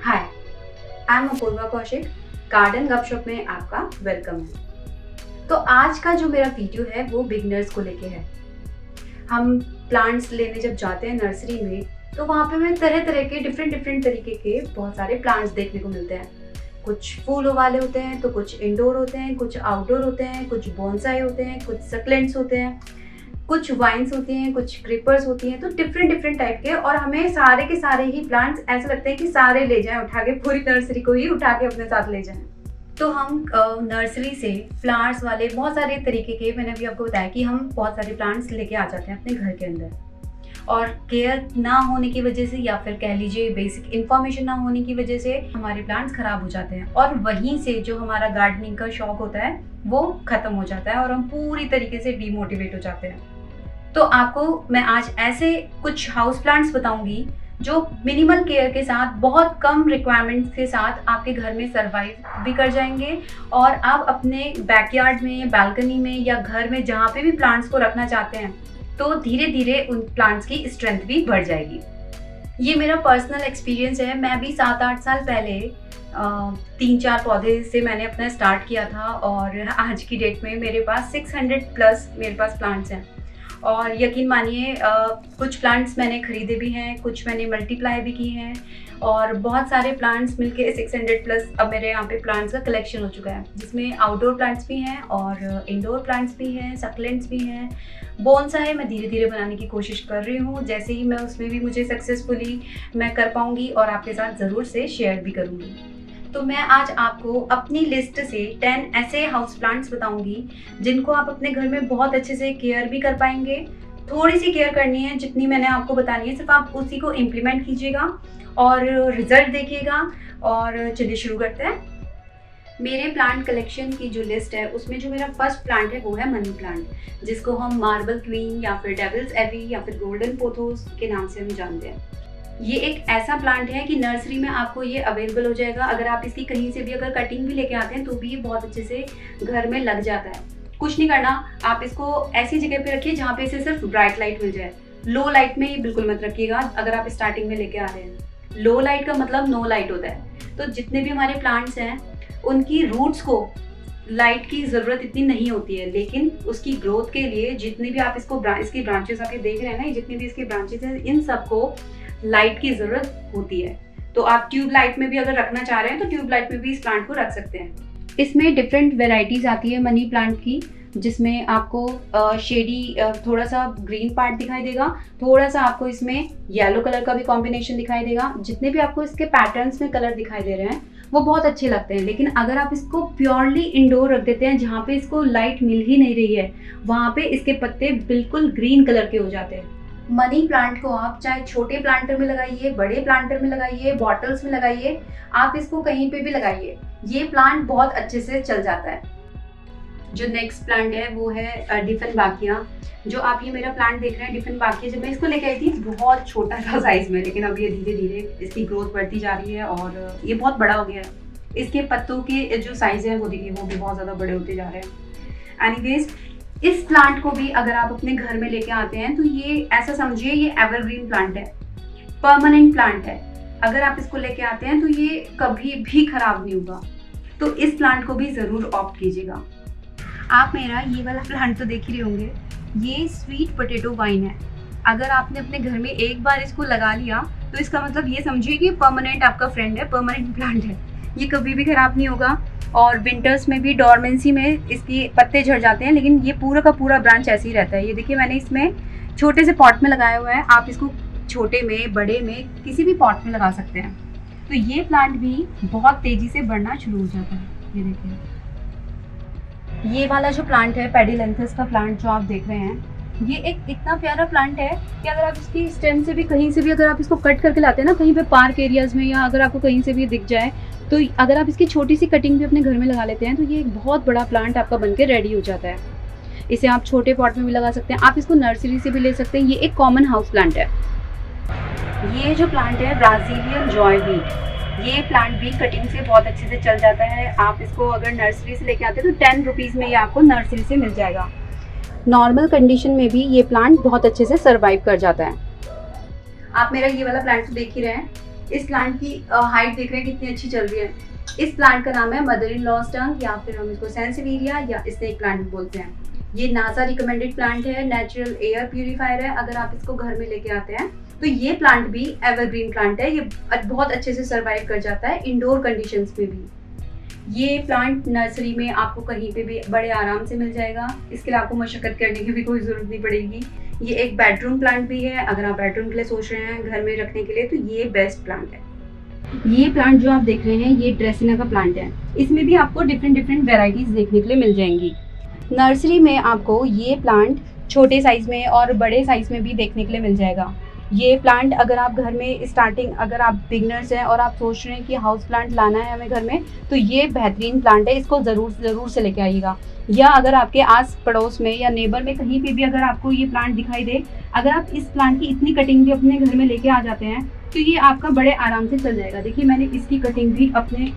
Hi, I am Apoorva Kaushik. Garden गपशप में आपका वेलकम है। तो आज का जो मेरा वीडियो है वो बिगनर्स को लेके है। हम प्लांट्स लेने जब जाते हैं नर्सरी में तो वहाँ पे हमें तरह तरह के डिफरेंट तरीके के बहुत सारे प्लांट्स देखने को मिलते हैं। कुछ फूलों वाले होते हैं तो कुछ इंडोर होते हैं, कुछ आउटडोर होते हैं, कुछ बोनसाई होते हैं, कुछ सक्लेंट्स होते हैं, कुछ वाइन्स होती हैं, कुछ क्रीपर्स होती हैं। तो डिफरेंट टाइप के, और हमें सारे के सारे ही प्लांट्स ऐसे लगते हैं कि सारे ले जाएं उठा के, पूरी नर्सरी को ही उठा के अपने साथ ले जाएं। तो हम नर्सरी से फ्लावर्स वाले बहुत सारे तरीके के, मैंने अभी आपको बताया कि हम बहुत सारे प्लांट्स लेके आ जाते हैं अपने घर के अंदर, और केयर ना होने की वजह से या फिर कह लीजिए बेसिक इन्फॉर्मेशन ना होने की वजह से हमारे प्लांट्स खराब हो जाते हैं, और वहीं से जो हमारा गार्डनिंग का शौक होता है वो खत्म हो जाता है और हम पूरी तरीके से डीमोटिवेट हो जाते हैं। तो आपको मैं आज ऐसे कुछ हाउस प्लांट्स बताऊंगी जो मिनिमल केयर के साथ, बहुत कम रिक्वायरमेंट्स के साथ आपके घर में सर्वाइव भी कर जाएंगे, और आप अपने बैकयार्ड में, बालकनी में या घर में जहाँ पे भी प्लांट्स को रखना चाहते हैं तो धीरे धीरे उन प्लांट्स की स्ट्रेंथ भी बढ़ जाएगी। ये मेरा पर्सनल एक्सपीरियंस है। मैं भी 7-8 साल पहले 3-4 पौधे से मैंने अपना स्टार्ट किया था, और आज की डेट में मेरे पास 600 प्लस मेरे पास प्लांट्स हैं। और यकीन मानिए कुछ प्लांट्स मैंने खरीदे भी हैं, कुछ मैंने मल्टीप्लाई भी की हैं, और बहुत सारे प्लांट्स मिलके 600 प्लस अब मेरे यहाँ पे प्लांट्स का कलेक्शन हो चुका है, जिसमें आउटडोर प्लांट्स भी हैं और इंडोर प्लांट्स भी हैं, सक्लेंट्स भी हैं, बोनसाई मैं धीरे धीरे बनाने की कोशिश कर रही हूँ। जैसे ही मैं उसमें भी मुझे सक्सेसफुली मैं कर पाऊँगी और आपके साथ ज़रूर से शेयर भी करूँगी। तो मैं आज आपको अपनी लिस्ट से 10 ऐसे हाउस प्लांट्स बताऊंगी जिनको आप अपने घर में बहुत अच्छे से केयर भी कर पाएंगे। थोड़ी सी केयर करनी है, जितनी मैंने आपको बतानी है, सिर्फ आप उसी को इम्प्लीमेंट कीजिएगा और रिजल्ट देखिएगा। और चलिए शुरू करते हैं। मेरे प्लांट कलेक्शन की जो लिस्ट है उसमें जो मेरा फर्स्ट प्लांट है वो है मनी प्लांट, जिसको हम मार्बल क्वीन या फिर डेविल्स एबी या फिर गोल्डन पोथोस के नाम से हम जानते हैं। ये एक ऐसा प्लांट है कि नर्सरी में आपको ये अवेलेबल हो जाएगा। अगर आप इसकी कहीं से भी अगर कटिंग भी लेके आते हैं तो भी ये बहुत अच्छे से घर में लग जाता है। कुछ नहीं करना, आप इसको ऐसी जगह पे रखिए जहाँ पे इसे सिर्फ ब्राइट लाइट मिल जाए। लो लाइट में ये बिल्कुल मत रखिएगा अगर आप स्टार्टिंग में लेके आ रहे हैं। लो लाइट का मतलब नो लाइट होता है। तो जितने भी हमारे प्लांट्स हैं उनकी रूट्स को लाइट की ज़रूरत इतनी नहीं होती है, लेकिन उसकी ग्रोथ के लिए जितनी भी आप इसकी ब्रांचेस आप देख रहे हैं ना, जितनी भी इसकी ब्रांचेस हैं, इन सबको लाइट की ज़रूरत होती है। तो आप ट्यूब लाइट में भी अगर रखना चाह रहे हैं तो ट्यूब लाइट में भी इस प्लांट को रख सकते हैं। इसमें डिफरेंट वेराइटीज़ आती है मनी प्लांट की, जिसमें आपको शेडी थोड़ा सा ग्रीन पार्ट दिखाई देगा, थोड़ा सा आपको इसमें येलो कलर का भी कॉम्बिनेशन दिखाई देगा। जितने भी आपको इसके पैटर्न्स में कलर दिखाई दे रहे हैं वो बहुत अच्छे लगते हैं, लेकिन अगर आप इसको प्योरली इंडोर रख देते हैं जहाँ पे इसको लाइट मिल ही नहीं रही है, वहाँ पे इसके पत्ते बिल्कुल ग्रीन कलर के हो जाते हैं। मनी प्लांट को आप चाहे छोटे प्लांटर में लगाइए, बड़े प्लांटर में लगाइए, बॉटल्स में लगाइए, आप इसको कहीं पे भी लगाइए, ये प्लांट बहुत अच्छे से चल जाता है। जो नेक्स्ट प्लांट है वो है डिफेनबाकिया। जो आप ये मेरा प्लांट देख रहे हैं डिफेनबाकिया, जब मैं इसको लेके आई थी बहुत छोटा था साइज में, लेकिन अब ये धीरे धीरे इसकी ग्रोथ बढ़ती जा रही है और ये बहुत बड़ा हो गया है। इसके पत्तों के जो साइज है वो देखिए, वो भी बहुत ज़्यादा बड़े होते जा रहे हैं। एनीवेज, इस प्लांट को भी अगर आप अपने घर में लेके आते हैं तो ये ऐसा समझिए ये एवरग्रीन प्लांट है, परमानेंट प्लांट है। अगर आप इसको लेके आते हैं तो ये कभी भी खराब नहीं होगा। तो इस प्लांट को भी ज़रूर ऑप्ट कीजिएगा। आप मेरा ये वाला प्लांट तो देख ही रहे होंगे, ये स्वीट पोटैटो वाइन है। अगर आपने अपने घर में एक बार इसको लगा लिया तो इसका मतलब ये समझिए कि परमानेंट आपका फ्रेंड है, परमानेंट प्लांट है। ये कभी भी खराब नहीं होगा, और विंटर्स में भी डॉर्मेंसी में इसके पत्ते झड़ जाते हैं, लेकिन ये पूरा का पूरा ब्रांच ऐसे ही रहता है। ये देखिए मैंने इसमें छोटे से पॉट में लगाया हुआ है, आप इसको छोटे में, बड़े में, किसी भी पॉट में लगा सकते हैं। तो ये प्लांट भी बहुत तेज़ी से बढ़ना शुरू हो जाता है। ये देखिए, ये वाला जो प्लांट है पेडिलेंथस का प्लांट जो आप देख रहे हैं, ये एक इतना प्यारा प्लांट है कि अगर आप इसकी स्टेम से भी कहीं से भी अगर आप इसको कट करके लाते हैं ना, कहीं पे पार्क एरियाज में, या अगर आपको कहीं से भी दिख जाए, तो अगर आप इसकी छोटी सी कटिंग भी अपने घर में लगा लेते हैं तो ये एक बहुत बड़ा प्लांट आपका बनके रेडी हो जाता है। इसे आप छोटे पॉट में भी लगा सकते हैं, आप इसको नर्सरी से भी ले सकते हैं। ये एक कॉमन हाउस प्लांट है। ये जो प्लांट है ब्राज़ीलियन जॉय वीट, ये प्लांट भी कटिंग से बहुत अच्छे से चल जाता है। आप इसको अगर नर्सरी से लेके आते हैं तो 10 रुपीज़ में ये आपको नर्सरी से मिल जाएगा। नॉर्मल कंडीशन में भी ये प्लांट बहुत अच्छे से सर्वाइव कर जाता है। आप मेरा ये वाला प्लांट तो देख ही रहे हैं, इस प्लांट की हाइट देख रहे हैं कितनी अच्छी चल रही है। इस प्लांट का नाम है मदर इन लॉ टंग या फिर हम इसको सेंसिविरिया या स्नेक प्लांट भी बोलते हैं। ये नासा रिकमेंडेड प्लांट है, नेचुरल एयर प्यूरिफायर है। अगर आप इसको घर में लेके आते हैं तो ये प्लांट भी एवरग्रीन प्लांट है। ये बहुत अच्छे से सर्वाइव कर जाता है इंडोर कंडीशंस में भी। ये प्लांट नर्सरी में आपको कहीं पे भी बड़े आराम से मिल जाएगा। इसके लिए आपको मशक्कत करने की भी कोई ज़रूरत नहीं पड़ेगी। ये एक बेडरूम प्लांट भी है। अगर आप बेडरूम के लिए सोच रहे हैं घर में रखने के लिए तो ये बेस्ट प्लांट है। ये प्लांट जो आप देख रहे हैं ये ड्रेसिना का प्लांट है। इसमें भी आपको डिफरेंट वेराइटीज़ देखने के लिए मिल जाएंगी। नर्सरी में आपको ये प्लांट छोटे साइज़ में और बड़े साइज़ में भी देखने के लिए मिल जाएगा। ये प्लांट अगर आप घर में अगर आप बिगनर्स हैं और आप सोच रहे हैं कि हाउस प्लांट लाना है हमें घर में, तो ये बेहतरीन प्लांट है। इसको ज़रूर से लेके आइएगा। या अगर आपके आस पड़ोस में या नेबर में कहीं पे भी अगर आपको ये प्लांट दिखाई दे, अगर आप इस प्लांट की इतनी कटिंग भी अपने घर में लेके आ जाते हैं तो ये आपका बड़े आराम से चल जाएगा। देखिए मैंने इसकी कटिंग भी अपने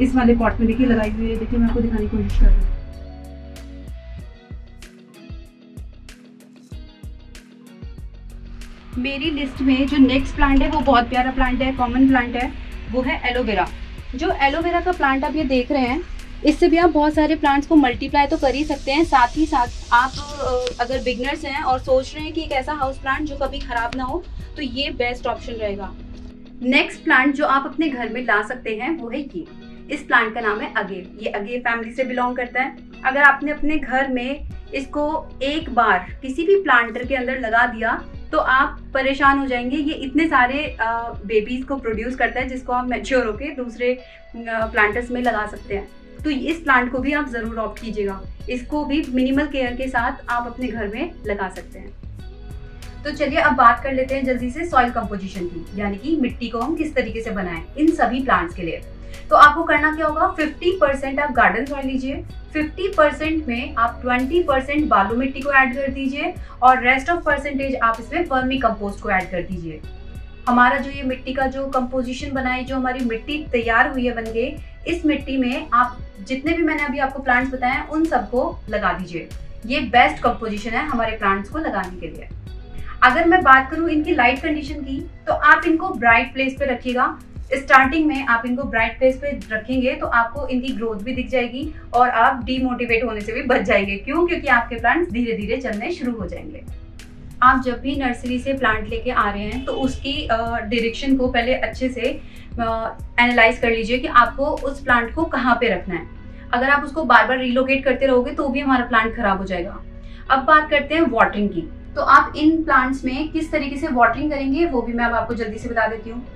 इस वाले पॉट में देखिए लगाई हुई है। देखिए मैं आपको दिखाने की कोशिश कर रही हूँ। मेरी लिस्ट में जो नेक्स्ट प्लांट है वो बहुत प्यारा प्लांट है, कॉमन प्लांट है, वो है एलोवेरा। जो एलोवेरा का प्लांट आप ये देख रहे हैं, इससे भी आप बहुत सारे प्लांट्स को मल्टीप्लाई तो कर ही सकते हैं। साथ ही साथ आप अगर बिगनर्स हैं और सोच रहे हैं कि एक ऐसा हाउस प्लांट जो कभी ख़राब ना हो, तो ये बेस्ट ऑप्शन रहेगा। नेक्स्ट प्लांट जो आप अपने घर में ला सकते हैं वो है ये। इस प्लांट का नाम है अगेव। ये अगेव फैमिली से बिलोंग करता है। अगर आपने अपने घर में इसको एक बार किसी भी प्लांटर के अंदर लगा दिया तो आप परेशान हो जाएंगे। ये इतने सारे बेबीज़ को प्रोड्यूस करता है जिसको आप मैच्योर होके दूसरे प्लांटर्स में लगा सकते हैं। तो इस प्लांट को भी आप ज़रूर ऑप्ट कीजिएगा। इसको भी मिनिमल केयर के साथ आप अपने घर में लगा सकते हैं। तो चलिए अब बात कर लेते हैं जल्दी से सॉइल कंपोजिशन की, यानी कि मिट्टी को हम किस तरीके से बनाएं इन सभी प्लांट्स के लिए। तो आपको करना क्या होगा, 50% आप गार्डन सॉइल लीजिए, 50% में आप 20% बालू मिट्टी को ऐड कर दीजिए और रेस्ट ऑफ परसेंटेज आप इसमें वर्मी कंपोस्ट को ऐड कर दीजिए। हमारा जो ये मिट्टी का जो कंपोजिशन बना है, जो हमारी मिट्टी तैयार हुई है बन के, इस मिट्टी में आप जितने भी मैंने अभी आपको प्लांट्स बताए हैं उन सबको लगा दीजिए। ये बेस्ट कंपोजिशन है हमारे प्लांट्स को लगाने के लिए। अगर मैं बात करूं इनकी लाइट कंडीशन की, तो आप इनको ब्राइट प्लेस पे रखिएगा। स्टार्टिंग में आप इनको ब्राइट प्लेस पे रखेंगे तो आपको इनकी ग्रोथ भी दिख जाएगी और आप डीमोटिवेट होने से भी बच जाएंगे। क्यों? क्योंकि आपके प्लांट्स धीरे धीरे चलने शुरू हो जाएंगे। आप जब भी नर्सरी से प्लांट लेके आ रहे हैं तो उसकी डायरेक्शन को पहले अच्छे से एनालाइज कर लीजिए कि आपको उस प्लांट को कहाँ पे रखना है। अगर आप उसको बार बार रिलोकेट करते रहोगे तो भी हमारा प्लांट खराब हो जाएगा। अब बात करते हैं वाटरिंग की। तो आप इन प्लांट्स में किस तरीके से वाटरिंग करेंगे वो भी मैं अब आपको जल्दी से बता देती हूँ।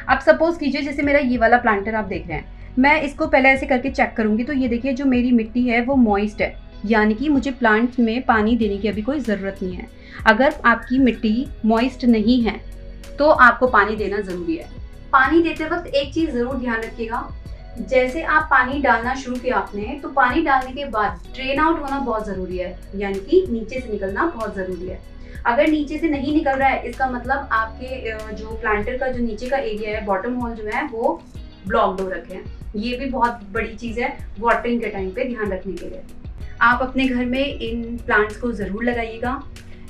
आप सपोज कीजिए जैसे मेरा ये वाला प्लांटर आप देख रहे हैं, मैं इसको पहले ऐसे करके चेक करूँगी तो ये देखिए जो मेरी मिट्टी है वो मॉइस्ट है, यानी कि मुझे प्लांट में पानी देने की अभी कोई ज़रूरत नहीं है। अगर आपकी मिट्टी मॉइस्ट नहीं है तो आपको पानी देना ज़रूरी है। पानी देते वक्त एक चीज़ ज़रूर ध्यान रखिएगा, जैसे आप पानी डालना शुरू किया आपने तो पानी डालने के बाद ड्रेन आउट होना बहुत ज़रूरी है, यानी कि नीचे से निकलना बहुत ज़रूरी है। अगर नीचे से नहीं निकल रहा है इसका मतलब आपके जो प्लांटर का जो नीचे का एरिया है, बॉटम होल जो है वो ब्लॉक्ड हो रखे हैं। ये भी बहुत बड़ी चीज़ है वाटरिंग के टाइम पे ध्यान रखने के लिए। आप अपने घर में इन प्लांट्स को ज़रूर लगाइएगा।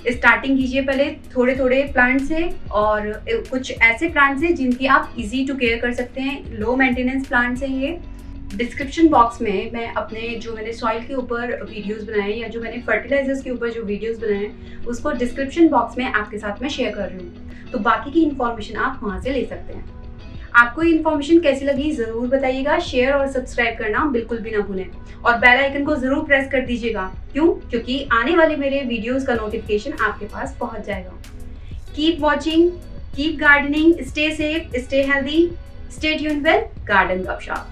स्टार्टिंग कीजिए पहले थोड़े थोड़े प्लांट से, और कुछ ऐसे प्लांट्स हैं जिनकी आप इजी टू केयर कर सकते हैं, लो मेंटेनेंस प्लांट्स हैं ये। डिस्क्रिप्शन बॉक्स में मैं अपने जो मैंने सॉइल के ऊपर वीडियोस बनाए या जो मैंने फर्टिलाइजर्स के ऊपर जो वीडियोस बनाए हैं उसको डिस्क्रिप्शन बॉक्स में आपके साथ मैं शेयर कर रही हूँ, तो बाकी की इन्फॉर्मेशन आप वहाँ से ले सकते हैं। आपको ये इन्फॉर्मेशन कैसी लगी ज़रूर बताइएगा। शेयर और सब्सक्राइब करना बिल्कुल भी ना भूलें और बेल आइकन को ज़रूर प्रेस कर दीजिएगा। क्यों? क्योंकि आने वाले मेरे वीडियोस का नोटिफिकेशन आपके पास पहुंच जाएगा। Keep watching, keep gardening, stay safe, stay healthy, stay tuned with garden गपशप।